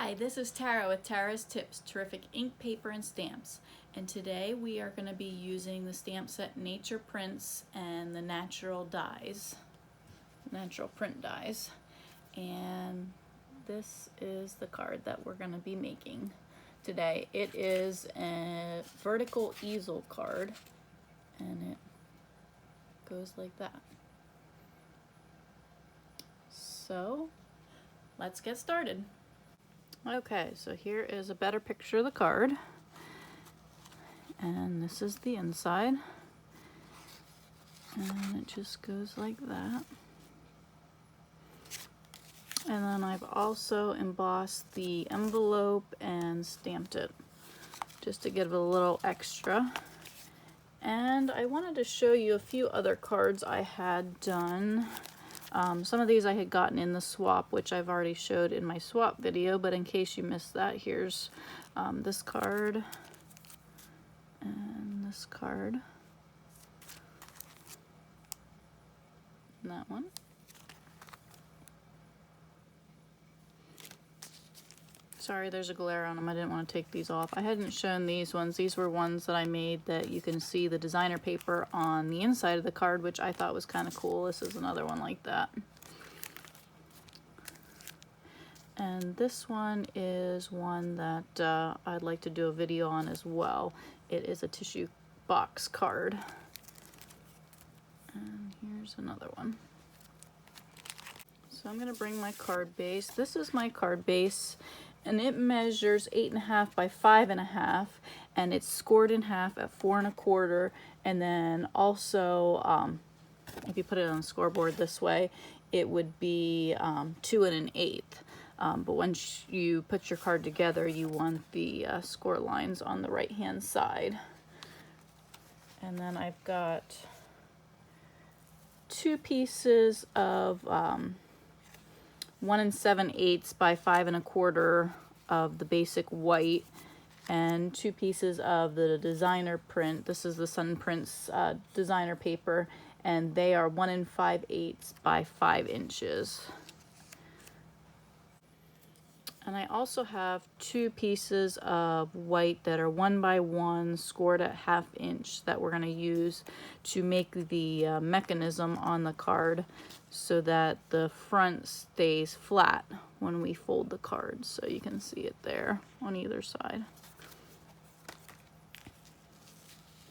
Hi, this is Tara with Tara's Tips, Terrific Ink, Paper, and Stamps. And today we are going to be using the stamp set Nature Prints and the natural print dies. And this is the card that we're going to be making today. It is a vertical easel card, and it goes like that. So let's get started. Okay, so here is a better picture of the card, and this is the inside, and it just goes like that. And then I've also embossed the envelope and stamped it just to give it a little extra. And I wanted to show you a few other cards I had done. Some of these I had gotten in the swap, which I've already showed in my swap video, but in case you missed that, here's this card and this card and that one. Sorry, there's a glare on them. I didn't want to take these off. I hadn't shown these ones. These were ones that I made that you can see the designer paper on the inside of the card, which I thought was kind of cool. This is another one like that. And this one is one that I'd like to do a video on as well. It is a tissue box card. And here's another one. So I'm going to bring my card base. This is my card base, and it measures 8.5 by 5.5, and it's scored in half at 4 1/4. And then also, if you put it on the scoreboard this way, it would be 2 1/8. But once you put your card together, you want the score lines on the right hand side. And then I've got 2 pieces of 1 7/8 by 5 1/4 of the basic white, and 2 pieces of the designer print. This is the Sun Prints designer paper, and they are 1 5/8 by 5 inches. And I also have 2 pieces of white that are 1 by 1 scored at 1/2 inch that we're going to use to make the mechanism on the card so that the front stays flat when we fold the card. So you can see it there on either side.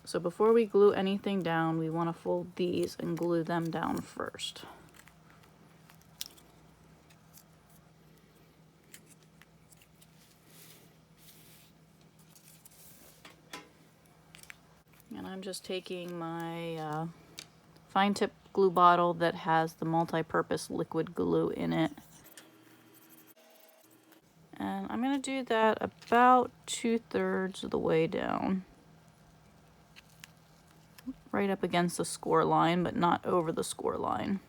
So before we glue anything down, we want to fold these and glue them down first. And I'm just taking my fine tip glue bottle that has the multi-purpose liquid glue in it. And I'm going to do that about 2/3 of the way down. Right up against the score line, but not over the score line.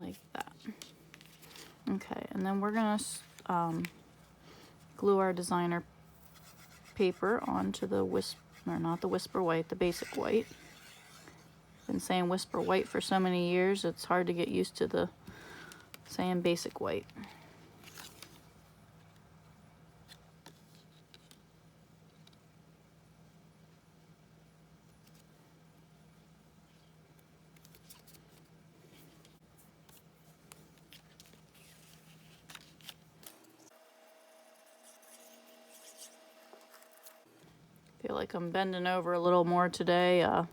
Like that. Okay, and then we're going to glue our designer paper onto the not the Whisper White, the basic white. Been saying Whisper White for so many years, it's hard to get used to the saying basic white. Feel like I'm bending over a little more today. I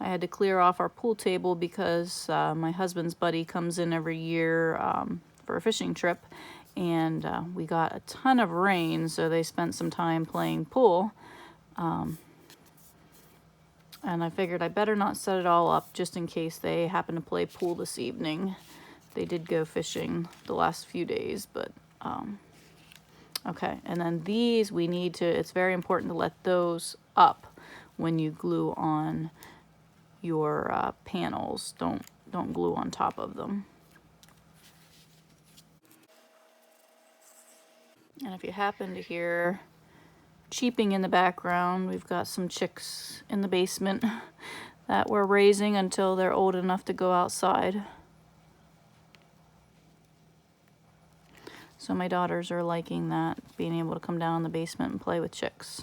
had to clear off our pool table because my husband's buddy comes in every year for a fishing trip, and we got a ton of rain, so they spent some time playing pool. And I figured I better not set it all up just in case they happen to play pool this evening. They did go fishing the last few days, but okay, and then these we need to, it's very important to let those up when you glue on your panels. Don't glue on top of them. And if you happen to hear cheeping in the background, we've got some chicks in the basement that we're raising until they're old enough to go outside. So my daughters are liking that, being able to come down in the basement and play with chicks.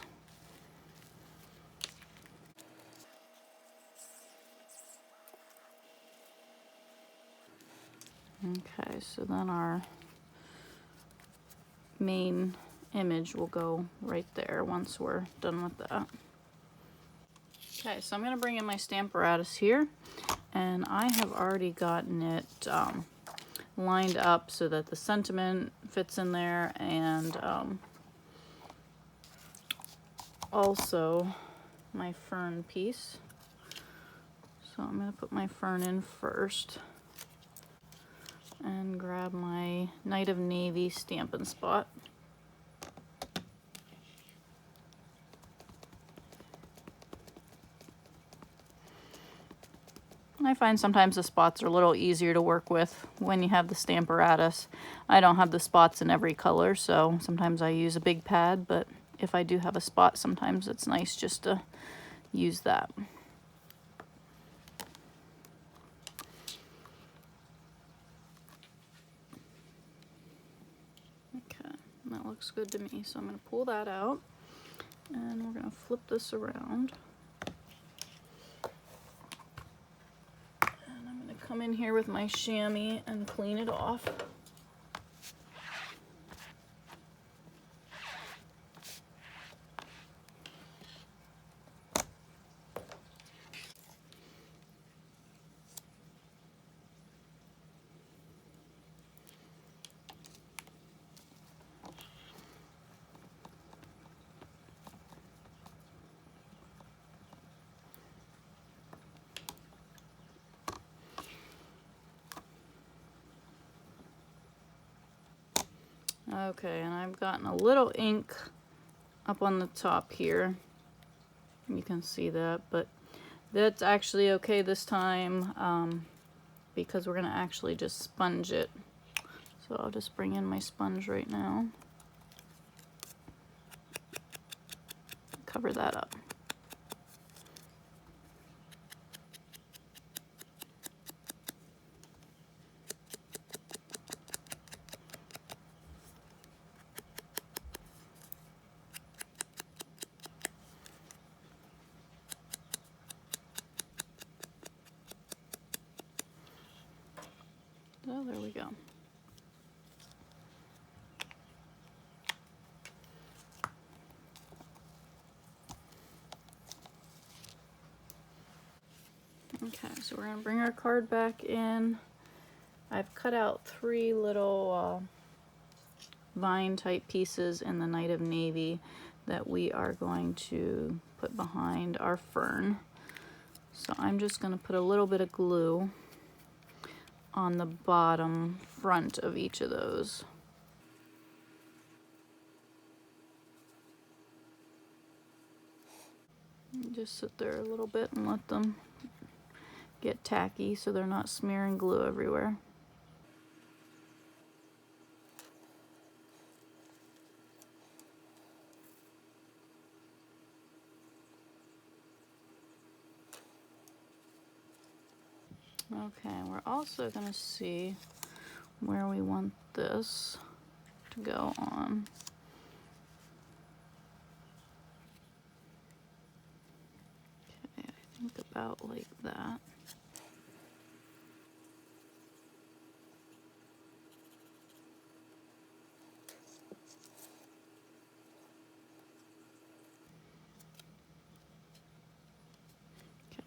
Okay, so then our main image will go right there once we're done with that. Okay, so I'm going to bring in my Stamparatus here, and I have already gotten it lined up so that the sentiment fits in there, and also my fern piece. So I'm going to put my fern in first and grab my Night of Navy Stampin' Spot. I find sometimes the spots are a little easier to work with when you have the Stamparatus. I don't have the spots in every color, so sometimes I use a big pad, but if I do have a spot, sometimes it's nice just to use that. Okay, that looks good to me, so I'm going to pull that out, and we're going to flip this around. Come in here with my chamois and clean it off. Okay, and I've gotten a little ink up on the top here. You can see that, but that's actually okay this time because we're going to actually just sponge it. So I'll just bring in my sponge right now. Cover that up. So there we go. Okay, so we're going to bring our card back in. I've cut out 3 little vine type pieces in the Night of Navy that we are going to put behind our fern. So I'm just going to put a little bit of glue on the bottom front of each of those. Just sit there a little bit and let them get tacky so they're not smearing glue everywhere. Okay, we're also going to see where we want this to go on. Okay, I think about like that.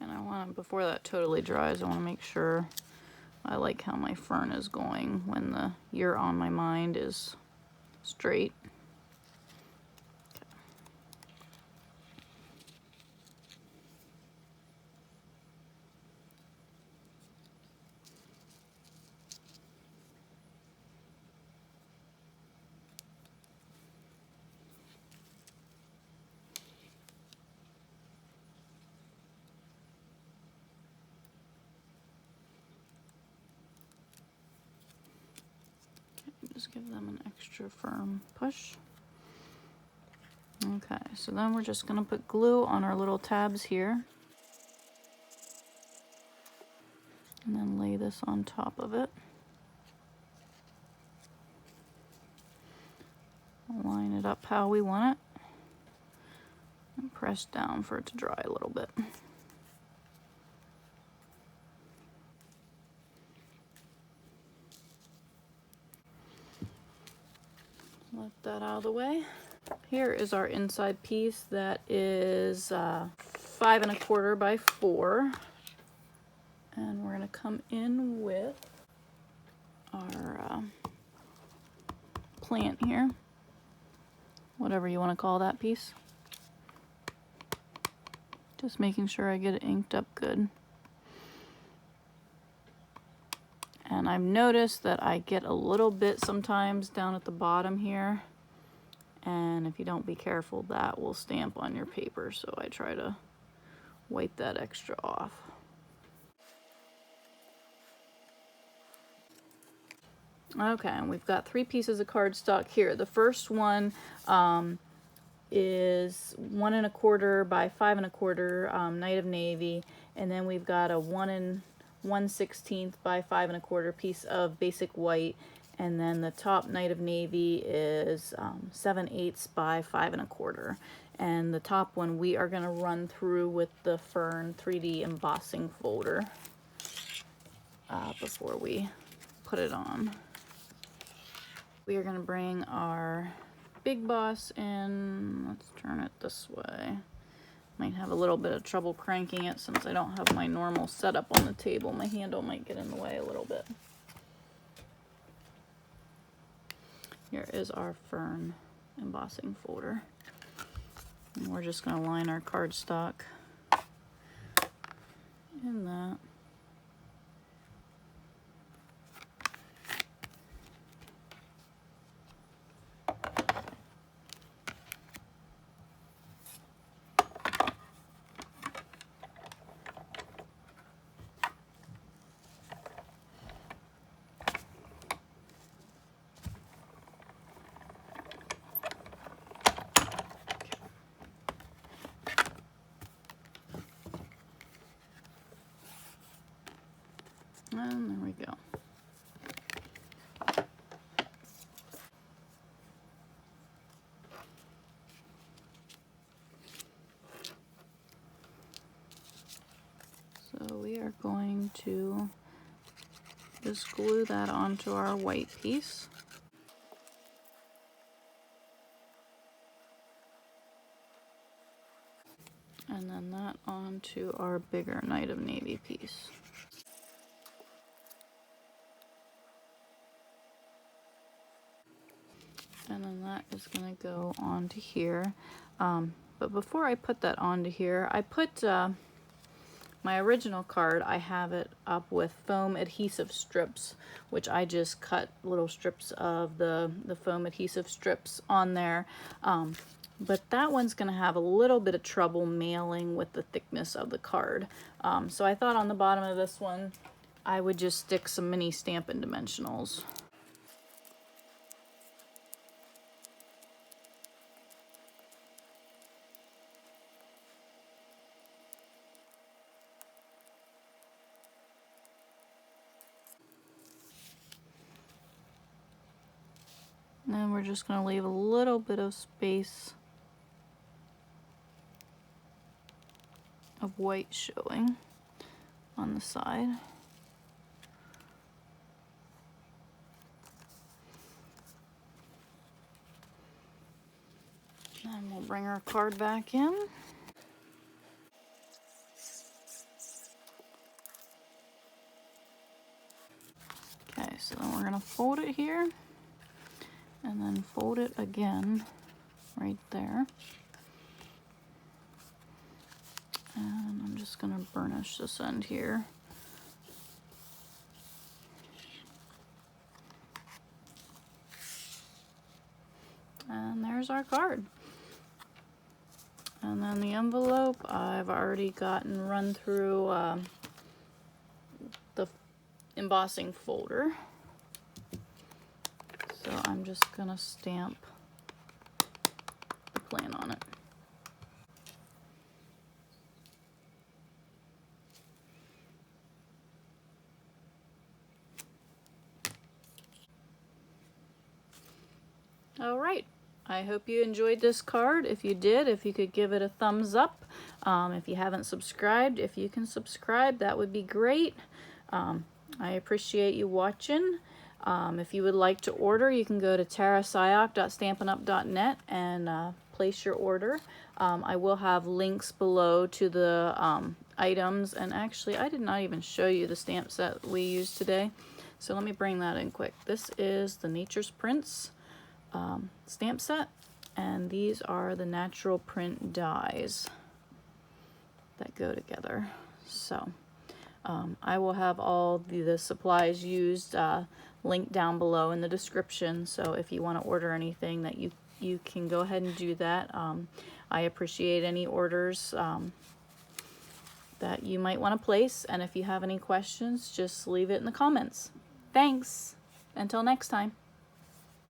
And I want to, before that totally dries, I want to make sure I like how my fern is going when the You're on My Mind is straight. Just give them an extra firm push. Okay, so then we're just going to put glue on our little tabs here. And then lay this on top of it. Line it up how we want it. And press down for it to dry a little bit. Let that out of the way. Here is our inside piece that is 5 1/4 by 4. And we're going to come in with our plant here, whatever you want to call that piece. Just making sure I get it inked up good. And I've noticed that I get a little bit sometimes down at the bottom here. And if you don't be careful, that will stamp on your paper. So I try to wipe that extra off. Okay, and we've got 3 pieces of cardstock here. The first one is 1 1/4 by 5 1/4 Night of Navy. And then we've got a 1/16 by 5 1/4 piece of basic white, and then the top Night of Navy is 7/8 by 5 1/4. And the top one we are going to run through with the Fern 3D embossing folder before we put it on. We are going to bring our big boss in. Let's turn it this way. Might have a little bit of trouble cranking it since I don't have my normal setup on the table. My handle might get in the way a little bit. Here is our Fern embossing folder. And we're just going to line our cardstock in that. And there we go. So we are going to just glue that onto our white piece. And then that onto our bigger Night of Navy piece. And then that is going to go onto here. But before I put that onto here, I put my original card, I have it up with foam adhesive strips, which I just cut little strips of the foam adhesive strips on there. But that one's going to have a little bit of trouble mailing with the thickness of the card. So I thought on the bottom of this one, I would just stick some mini Stampin' Dimensionals. And then we're just going to leave a little bit of space of white showing on the side. And we'll bring our card back in. Okay, so then we're going to fold it here. And then fold it again right there. And I'm just going to burnish this end here. And there's our card. And then the envelope, I've already gotten run through the embossing folder. So I'm just going to stamp the plan on it. All right. I hope you enjoyed this card. If you did, if you could give it a thumbs up. If you haven't subscribed, if you can subscribe, that would be great. I appreciate you watching. If you would like to order, you can go to tarasyok.stampinup.net and place your order. I will have links below to the items, and actually I did not even show you the stamp set we used today, so let me bring that in quick. This is the Nature's Prints stamp set, and these are the natural print dies that go together. So I will have all the supplies used linked down below in the description, so if you want to order anything, that you can go ahead and do that. I appreciate any orders that you might want to place, and if you have any questions, just leave it in the comments. Thanks. Until next time.